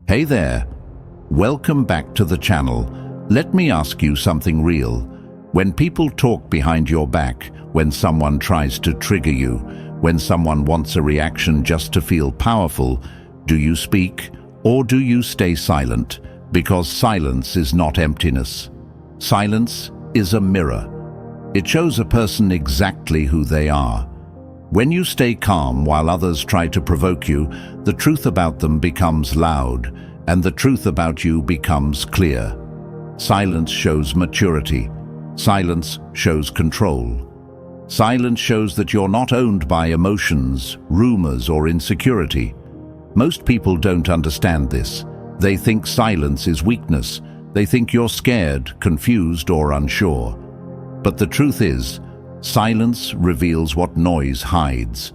Hey there, welcome back to the channel. Let me ask you something real. When people talk behind your back, when someone tries to trigger you, when someone wants a reaction just to feel powerful, do you speak or do you stay silent? Because silence is not emptiness. Silence is a mirror. It shows a person exactly who they are. When you stay calm while others try to provoke you, the truth about them becomes loud, and the truth about you becomes clear. Silence shows maturity. Silence shows control. Silence shows that you're not owned by emotions, rumors, or insecurity. Most people don't understand this. They think silence is weakness. They think you're scared, confused, or unsure. But the truth is, silence reveals what noise hides.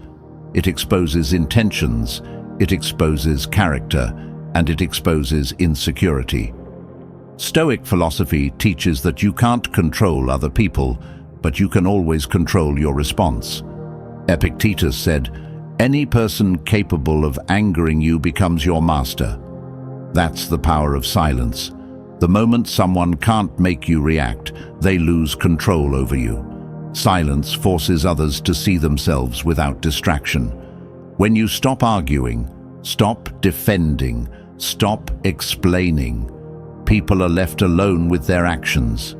It exposes intentions, it exposes character, and it exposes insecurity. Stoic philosophy teaches that you can't control other people, but you can always control your response. Epictetus said, "Any person capable of angering you becomes your master." That's the power of silence. The moment someone can't make you react, they lose control over you. Silence forces others to see themselves without distraction. When you stop arguing, stop defending, stop explaining, people are left alone with their actions.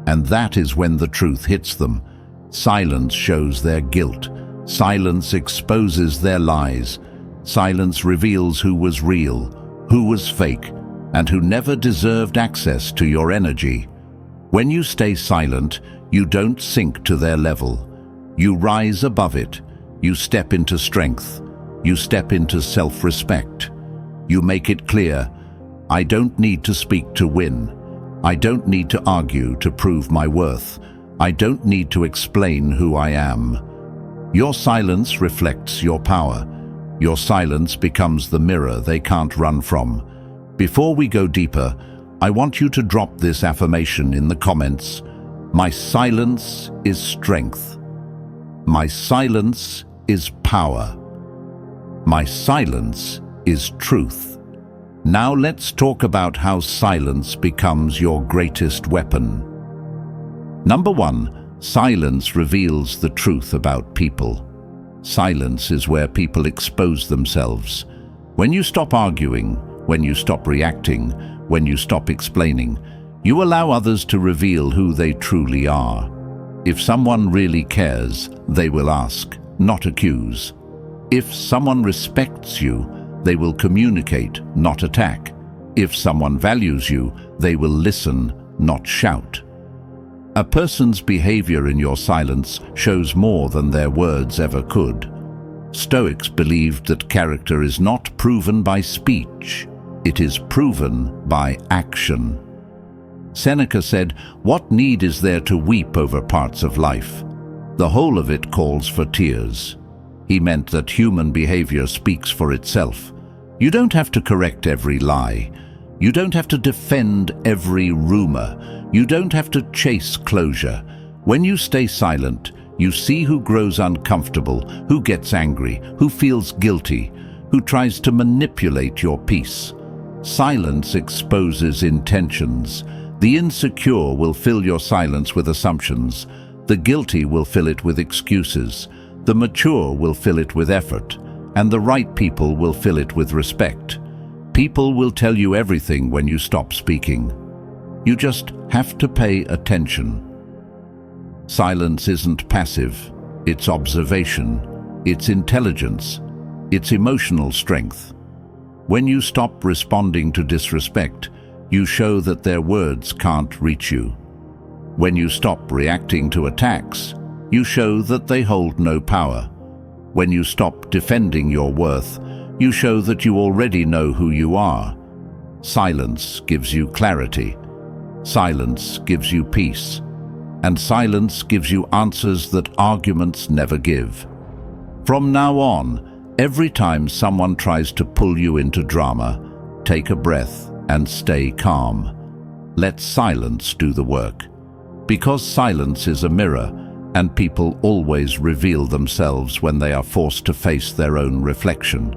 And that is when the truth hits them. Silence shows their guilt. Silence exposes their lies. Silence reveals who was real, who was fake, and who never deserved access to your energy. When you stay silent, you don't sink to their level. You rise above it. You step into strength. You step into self-respect. You make it clear, I don't need to speak to win. I don't need to argue to prove my worth. I don't need to explain who I am. Your silence reflects your power. Your silence becomes the mirror they can't run from. Before we go deeper, I want you to drop this affirmation in the comments. My silence is strength. My silence is power. My silence is truth. Now let's talk about how silence becomes your greatest weapon. Number 1, silence reveals the truth about people. Silence is where people expose themselves. When you stop arguing, when you stop reacting, when you stop explaining, you allow others to reveal who they truly are. If someone really cares, they will ask, not accuse. If someone respects you, they will communicate, not attack. If someone values you, they will listen, not shout. A person's behavior in your silence shows more than their words ever could. Stoics believed that character is not proven by speech. It is proven by action. Seneca said, "What need is there to weep over parts of life? The whole of it calls for tears." He meant that human behavior speaks for itself. You don't have to correct every lie. You don't have to defend every rumor. You don't have to chase closure. When you stay silent, you see who grows uncomfortable, who gets angry, who feels guilty, who tries to manipulate your peace. Silence exposes intentions. The insecure will fill your silence with assumptions. The guilty will fill it with excuses. The mature will fill it with effort. And the right people will fill it with respect. People will tell you everything when you stop speaking. You just have to pay attention. Silence isn't passive. It's observation. It's intelligence. It's emotional strength. When you stop responding to disrespect, you show that their words can't reach you. When you stop reacting to attacks, you show that they hold no power. When you stop defending your worth, you show that you already know who you are. Silence gives you clarity. Silence gives you peace. And silence gives you answers that arguments never give. From now on, every time someone tries to pull you into drama, take a breath and stay calm. Let silence do the work. Because silence is a mirror, and people always reveal themselves when they are forced to face their own reflection.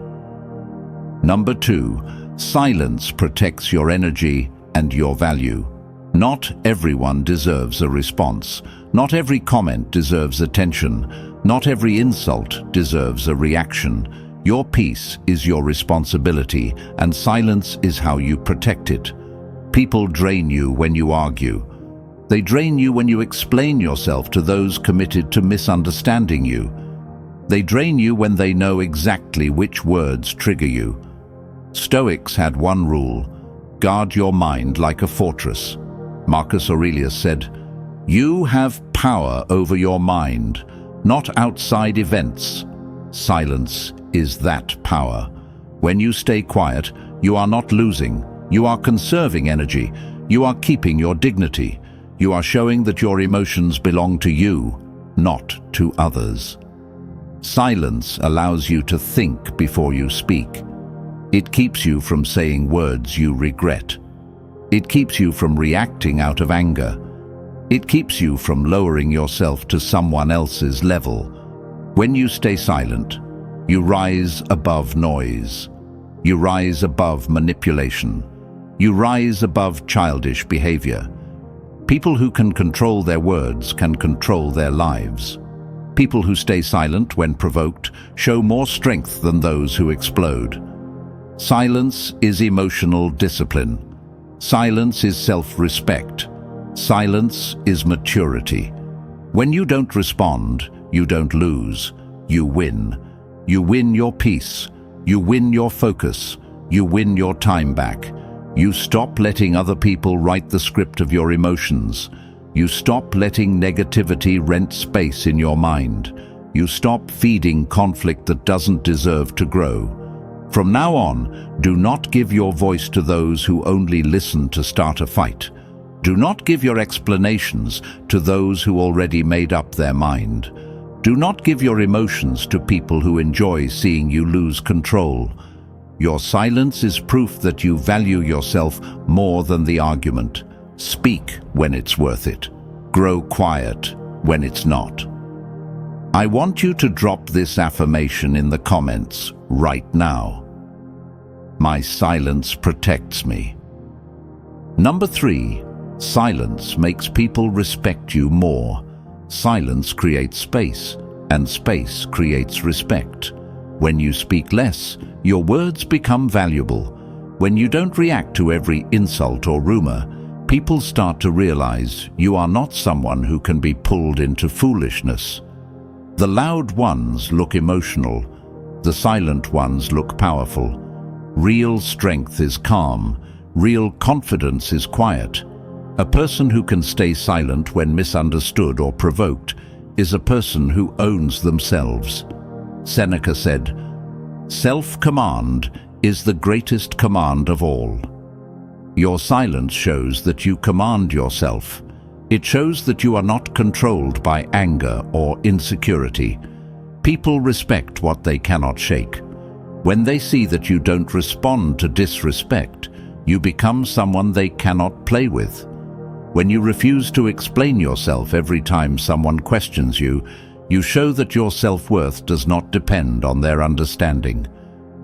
Number 2, Silence protects your energy and your value. Not everyone deserves a response. Not every comment deserves attention. Not every insult deserves a reaction. Your peace is your responsibility, and silence is how you protect it. People drain you when you argue. They drain you when you explain yourself to those committed to misunderstanding you. They drain you when they know exactly which words trigger you. Stoics had one rule: guard your mind like a fortress. Marcus Aurelius said, "You have power over your mind, not outside events." Silence is that power. When you stay quiet, you are not losing. You are conserving energy. You are keeping your dignity. You are showing that your emotions belong to you, not to others. Silence allows you to think before you speak. It keeps you from saying words you regret. It keeps you from reacting out of anger. It keeps you from lowering yourself to someone else's level. When you stay silent, you rise above noise. You rise above manipulation. You rise above childish behavior. People who can control their words can control their lives. People who stay silent when provoked show more strength than those who explode. Silence is emotional discipline. Silence is self-respect. Silence is maturity. When you don't respond, you don't lose. You win. You win your peace. You win your focus. You win your time back. You stop letting other people write the script of your emotions. You stop letting negativity rent space in your mind. You stop feeding conflict that doesn't deserve to grow. From now on, do not give your voice to those who only listen to start a fight. Do not give your explanations to those who already made up their mind. Do not give your emotions to people who enjoy seeing you lose control. Your silence is proof that you value yourself more than the argument. Speak when it's worth it. Grow quiet when it's not. I want you to drop this affirmation in the comments right now. My silence protects me. Number 3, silence makes people respect you more. Silence creates space, and space creates respect. When you speak less, your words become valuable. When you don't react to every insult or rumor, people start to realize you are not someone who can be pulled into foolishness. The loud ones look emotional. The silent ones look powerful. Real strength is calm. Real confidence is quiet. A person who can stay silent when misunderstood or provoked is a person who owns themselves. Seneca said, "Self-command is the greatest command of all." Your silence shows that you command yourself. It shows that you are not controlled by anger or insecurity. People respect what they cannot shake. When they see that you don't respond to disrespect, you become someone they cannot play with. When you refuse to explain yourself every time someone questions you, you show that your self-worth does not depend on their understanding.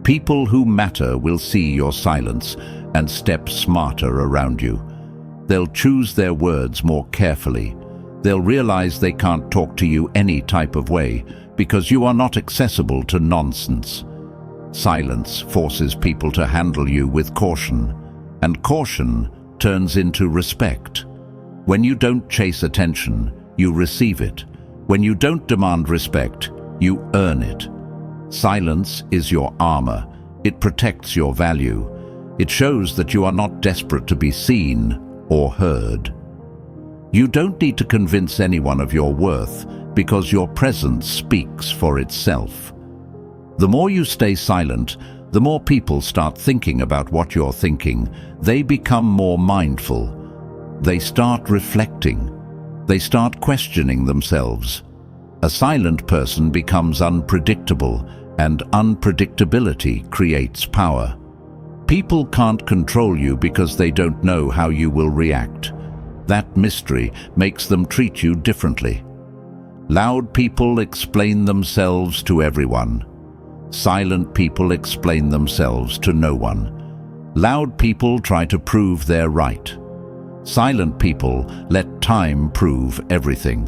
People who matter will see your silence and step smarter around you. They'll choose their words more carefully. They'll realize they can't talk to you any type of way because you are not accessible to nonsense. Silence forces people to handle you with caution, and caution turns into respect. When you don't chase attention, you receive it. When you don't demand respect, you earn it. Silence is your armor. It protects your value. It shows that you are not desperate to be seen or heard. You don't need to convince anyone of your worth because your presence speaks for itself. The more you stay silent, the more people start thinking about what you're thinking. They become more mindful. They start reflecting. They start questioning themselves. A silent person becomes unpredictable, and unpredictability creates power. People can't control you because they don't know how you will react. That mystery makes them treat you differently. Loud people explain themselves to everyone. Silent people explain themselves to no one. Loud people try to prove they're right. Silent people let time prove everything.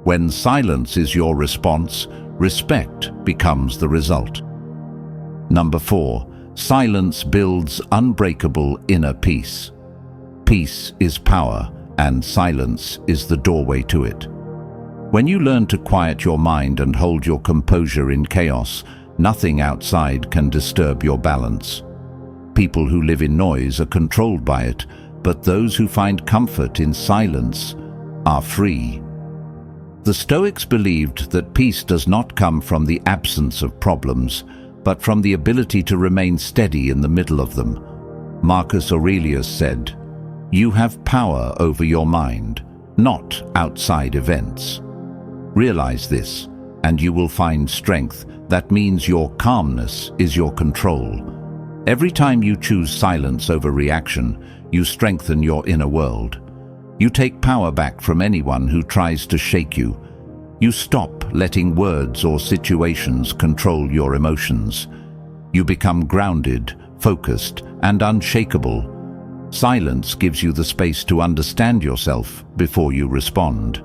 When silence is your response, respect becomes the result. Number 4. Silence builds unbreakable inner peace. Peace is power, and silence is the doorway to it. When you learn to quiet your mind and hold your composure in chaos, nothing outside can disturb your balance. People who live in noise are controlled by it, but those who find comfort in silence are free. The Stoics believed that peace does not come from the absence of problems, but from the ability to remain steady in the middle of them. Marcus Aurelius said, "You have power over your mind, not outside events." Realize this, and you will find strength. That means your calmness is your control. Every time you choose silence over reaction, you strengthen your inner world. You take power back from anyone who tries to shake you. You stop letting words or situations control your emotions. You become grounded, focused, and unshakable. Silence gives you the space to understand yourself before you respond.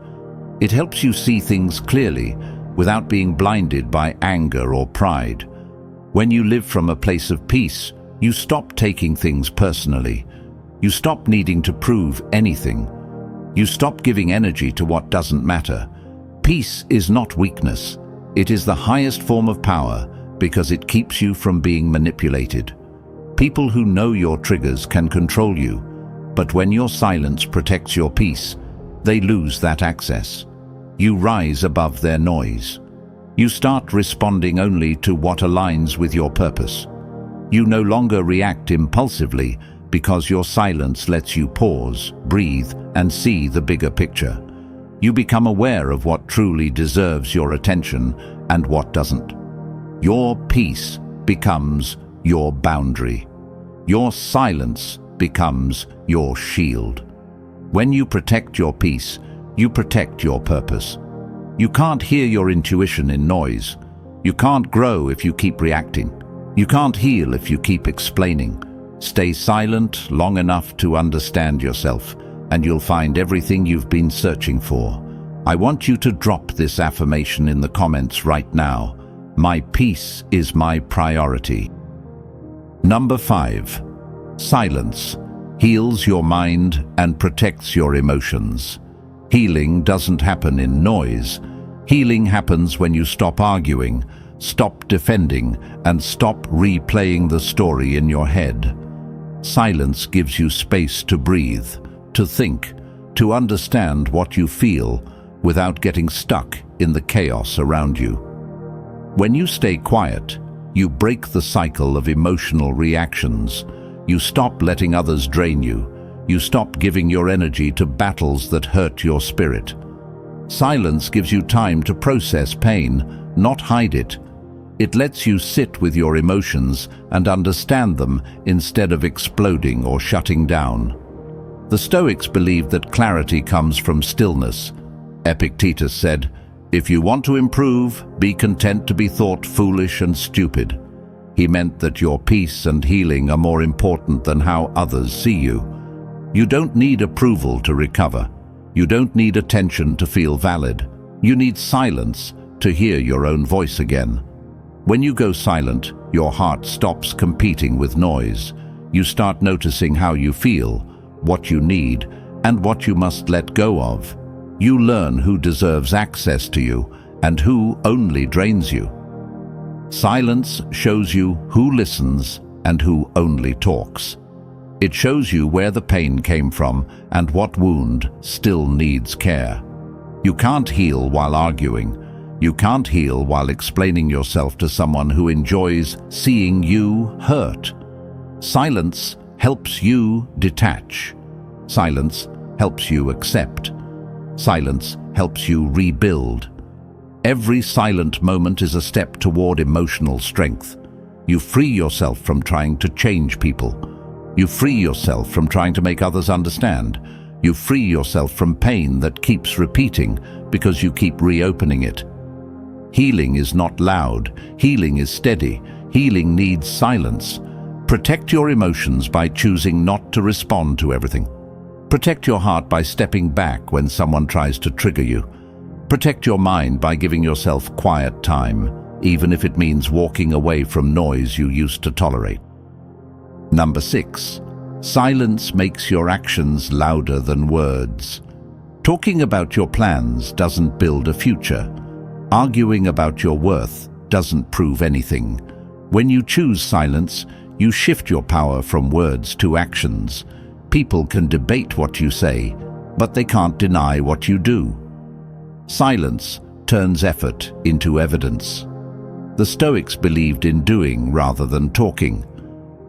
It helps you see things clearly without being blinded by anger or pride. When you live from a place of peace, you stop taking things personally. You stop needing to prove anything. You stop giving energy to what doesn't matter. Peace is not weakness. It is the highest form of power because it keeps you from being manipulated. People who know your triggers can control you, but when your silence protects your peace, they lose that access. You rise above their noise. You start responding only to what aligns with your purpose. You no longer react impulsively because your silence lets you pause, breathe, and see the bigger picture. You become aware of what truly deserves your attention and what doesn't. Your peace becomes your boundary. Your silence becomes your shield. When you protect your peace, you protect your purpose. You can't hear your intuition in noise. You can't grow if you keep reacting. You can't heal if you keep explaining. Stay silent long enough to understand yourself, and you'll find everything you've been searching for. I want you to drop this affirmation in the comments right now. My peace is my priority. Number 5. Silence heals your mind and protects your emotions. Healing doesn't happen in noise. Healing happens when you stop arguing, stop defending, and stop replaying the story in your head. Silence gives you space to breathe, to think, to understand what you feel without getting stuck in the chaos around you. When you stay quiet, you break the cycle of emotional reactions. You stop letting others drain you. You stop giving your energy to battles that hurt your spirit. Silence gives you time to process pain, not hide it. It lets you sit with your emotions and understand them instead of exploding or shutting down. The Stoics believed that clarity comes from stillness. Epictetus said, "If you want to improve, be content to be thought foolish and stupid." He meant that your peace and healing are more important than how others see you. You don't need approval to recover. You don't need attention to feel valid. You need silence to hear your own voice again. When you go silent, your heart stops competing with noise. You start noticing how you feel, what you need, and what you must let go of. You learn who deserves access to you and who only drains you. Silence shows you who listens and who only talks. It shows you where the pain came from and what wound still needs care. You can't heal while arguing. You can't heal while explaining yourself to someone who enjoys seeing you hurt. Silence helps you detach. Silence helps you accept. Silence helps you rebuild. Every silent moment is a step toward emotional strength. You free yourself from trying to change people. You free yourself from trying to make others understand. You free yourself from pain that keeps repeating because you keep reopening it. Healing is not loud. Healing is steady. Healing needs silence. Protect your emotions by choosing not to respond to everything. Protect your heart by stepping back when someone tries to trigger you. Protect your mind by giving yourself quiet time, even if it means walking away from noise you used to tolerate. Number 6. Silence makes your actions louder than words. Talking about your plans doesn't build a future. Arguing about your worth doesn't prove anything. When you choose silence, you shift your power from words to actions. People can debate what you say, but they can't deny what you do. Silence turns effort into evidence. The Stoics believed in doing rather than talking.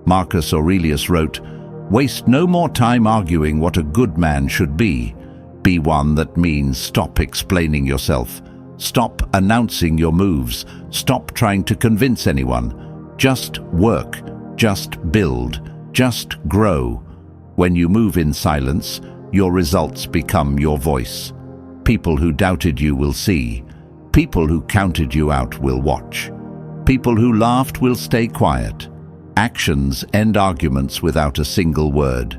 Marcus Aurelius wrote, "Waste no more time arguing what a good man should be. Be one that means stop explaining yourself. Stop announcing your moves. Stop trying to convince anyone. Just work. Just build. Just grow." When you move in silence, your results become your voice. People who doubted you will see. People who counted you out will watch. People who laughed will stay quiet. Actions end arguments without a single word.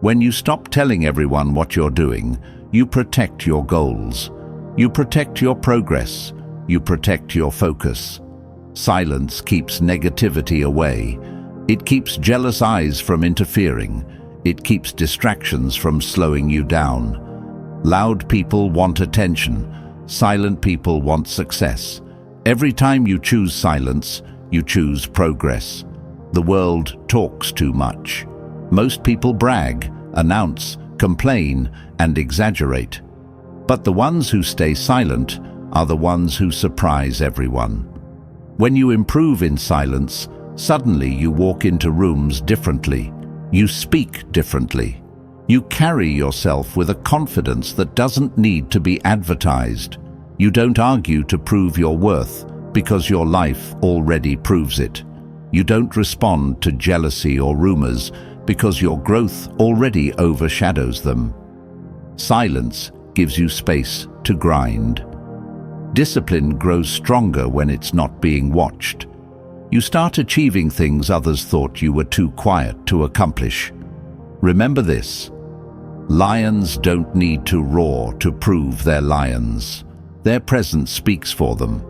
When you stop telling everyone what you're doing, you protect your goals. You protect your progress. You protect your focus. Silence keeps negativity away. It keeps jealous eyes from interfering. It keeps distractions from slowing you down. Loud people want attention. Silent people want success. Every time you choose silence, you choose progress. The world talks too much. Most people brag, announce, complain, and exaggerate. But the ones who stay silent are the ones who surprise everyone. When you improve in silence, suddenly you walk into rooms differently. You speak differently. You carry yourself with a confidence that doesn't need to be advertised. You don't argue to prove your worth, because your life already proves it. You don't respond to jealousy or rumors, because your growth already overshadows them. Silence gives you space to grind. Discipline grows stronger when it's not being watched. You start achieving things others thought you were too quiet to accomplish. Remember this: lions don't need to roar to prove they're lions. Their presence speaks for them.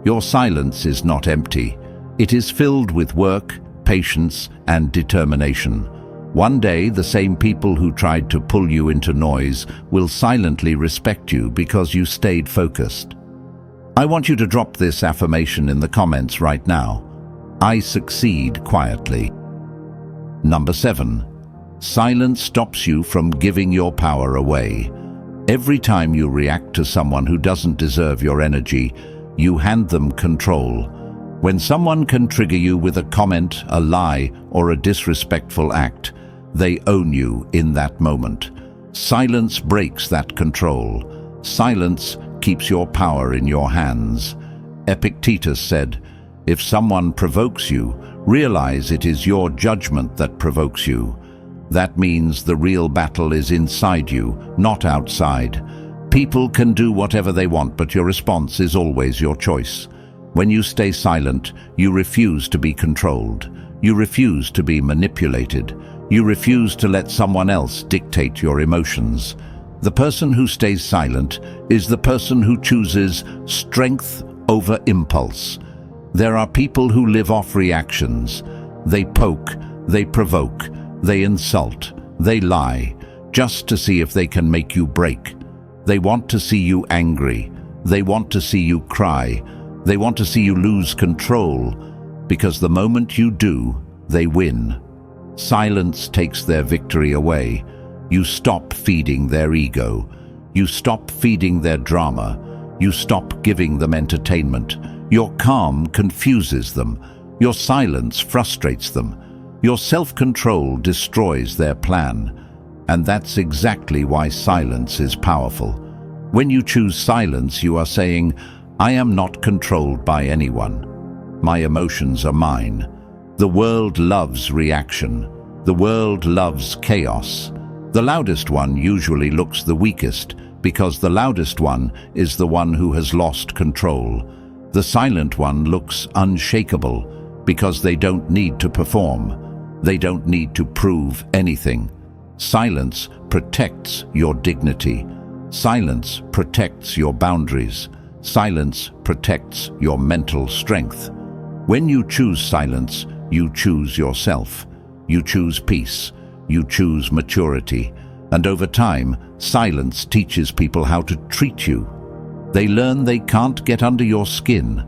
Your silence is not empty. It is filled with work, patience, and determination. One day, the same people who tried to pull you into noise will silently respect you because you stayed focused. I want you to drop this affirmation in the comments right now. I succeed quietly. Number 7. Silence stops you from giving your power away. Every time you react to someone who doesn't deserve your energy, you hand them control. When someone can trigger you with a comment, a lie, or a disrespectful act, they own you in that moment. Silence breaks that control. Silence keeps your power in your hands. Epictetus said, "If someone provokes you, realize it is your judgment that provokes you." That means the real battle is inside you, not outside. People can do whatever they want, but your response is always your choice. When you stay silent, you refuse to be controlled. You refuse to be manipulated. You refuse to let someone else dictate your emotions. The person who stays silent is the person who chooses strength over impulse. There are people who live off reactions. They poke, they provoke, they insult, they lie, just to see if they can make you break. They want to see you angry. They want to see you cry. They want to see you lose control, because the moment you do, they win. Silence takes their victory away. You stop feeding their ego. You stop feeding their drama. You stop giving them entertainment. Your calm confuses them. Your silence frustrates them. Your self-control destroys their plan. And that's exactly why silence is powerful. When you choose silence, you are saying, "I am not controlled by anyone. My emotions are mine." The world loves reaction. The world loves chaos. The loudest one usually looks the weakest, because the loudest one is the one who has lost control. The silent one looks unshakable, because they don't need to perform. They don't need to prove anything. Silence protects your dignity. Silence protects your boundaries. Silence protects your mental strength. When you choose silence, you choose yourself. You choose peace. You choose maturity. And over time, silence teaches people how to treat you. They learn they can't get under your skin.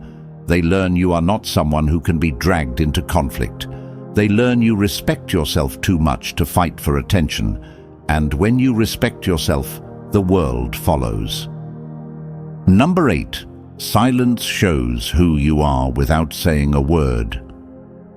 They learn you are not someone who can be dragged into conflict. They learn you respect yourself too much to fight for attention. And when you respect yourself, the world follows. Number 8. Silence shows who you are without saying a word.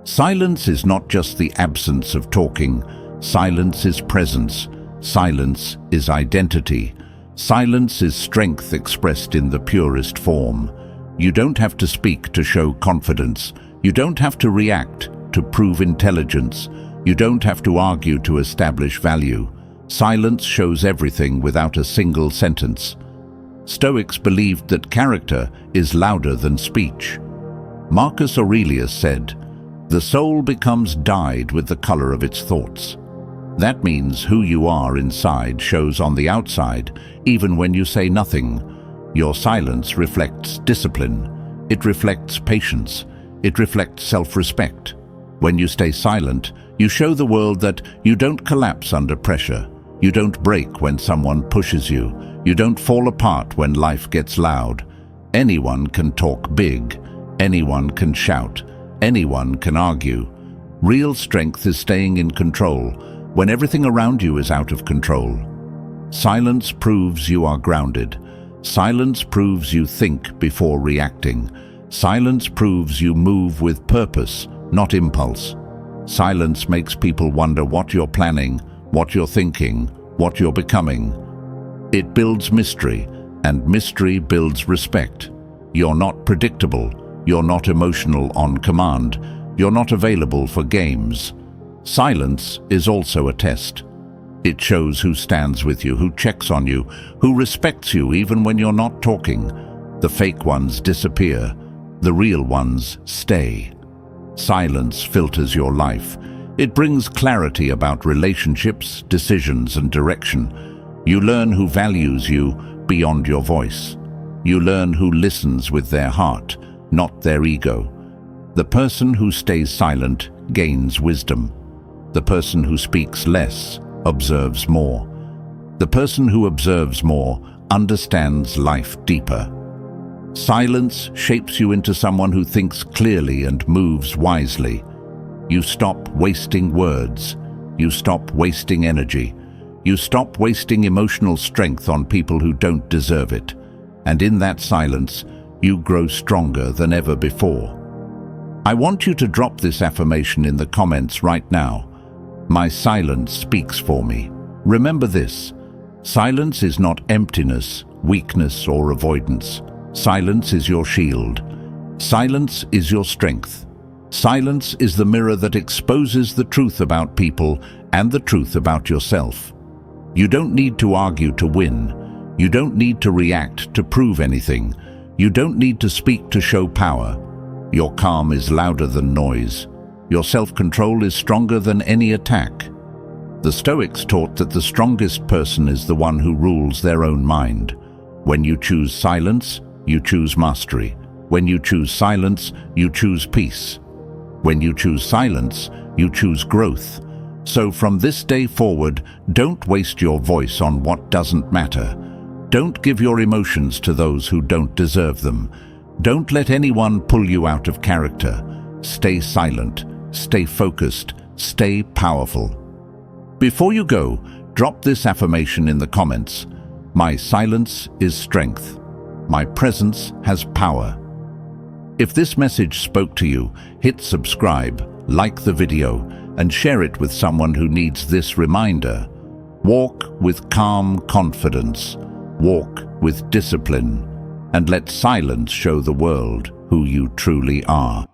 Silence is not just the absence of talking. Silence is presence. Silence is identity. Silence is strength expressed in the purest form. You don't have to speak to show confidence. You don't have to react to prove intelligence. You don't have to argue to establish value. Silence shows everything without a single sentence. Stoics believed that character is louder than speech. Marcus Aurelius said, "The soul becomes dyed with the color of its thoughts." That means who you are inside shows on the outside, even when you say nothing. Your silence reflects discipline. It reflects patience. It reflects self-respect. When you stay silent, you show the world that you don't collapse under pressure. You don't break when someone pushes you. You don't fall apart when life gets loud. Anyone can talk big. Anyone can shout. Anyone can argue. Real strength is staying in control when everything around you is out of control. Silence proves you are grounded. Silence proves you think before reacting. Silence proves you move with purpose, not impulse. Silence makes people wonder what you're planning, what you're thinking, what you're becoming. It builds mystery, and mystery builds respect. You're not predictable. You're not emotional on command. You're not available for games. Silence is also a test. It shows who stands with you, who checks on you, who respects you even when you're not talking. The fake ones disappear. The real ones stay. Silence filters your life. It brings clarity about relationships, decisions, and direction. You learn who values you beyond your voice. You learn who listens with their heart, not their ego. The person who stays silent gains wisdom. The person who speaks less observes more. The person who observes more understands life deeper. Silence shapes you into someone who thinks clearly and moves wisely. You stop wasting words. You stop wasting energy. You stop wasting emotional strength on people who don't deserve it. And in that silence, you grow stronger than ever before. I want you to drop this affirmation in the comments right now. My silence speaks for me. Remember this. Silence is not emptiness, weakness, or avoidance. Silence is your shield. Silence is your strength. Silence is the mirror that exposes the truth about people and the truth about yourself. You don't need to argue to win. You don't need to react to prove anything. You don't need to speak to show power. Your calm is louder than noise. Your self-control is stronger than any attack. The Stoics taught that the strongest person is the one who rules their own mind. When you choose silence, you choose mastery. When you choose silence, you choose peace. When you choose silence, you choose growth. So from this day forward, don't waste your voice on what doesn't matter. Don't give your emotions to those who don't deserve them. Don't let anyone pull you out of character. Stay silent, stay focused, stay powerful. Before you go, drop this affirmation in the comments. My silence is strength. My presence has power. If this message spoke to you, hit subscribe, like the video, and share it with someone who needs this reminder. Walk with calm confidence. Walk with discipline. And let silence show the world who you truly are.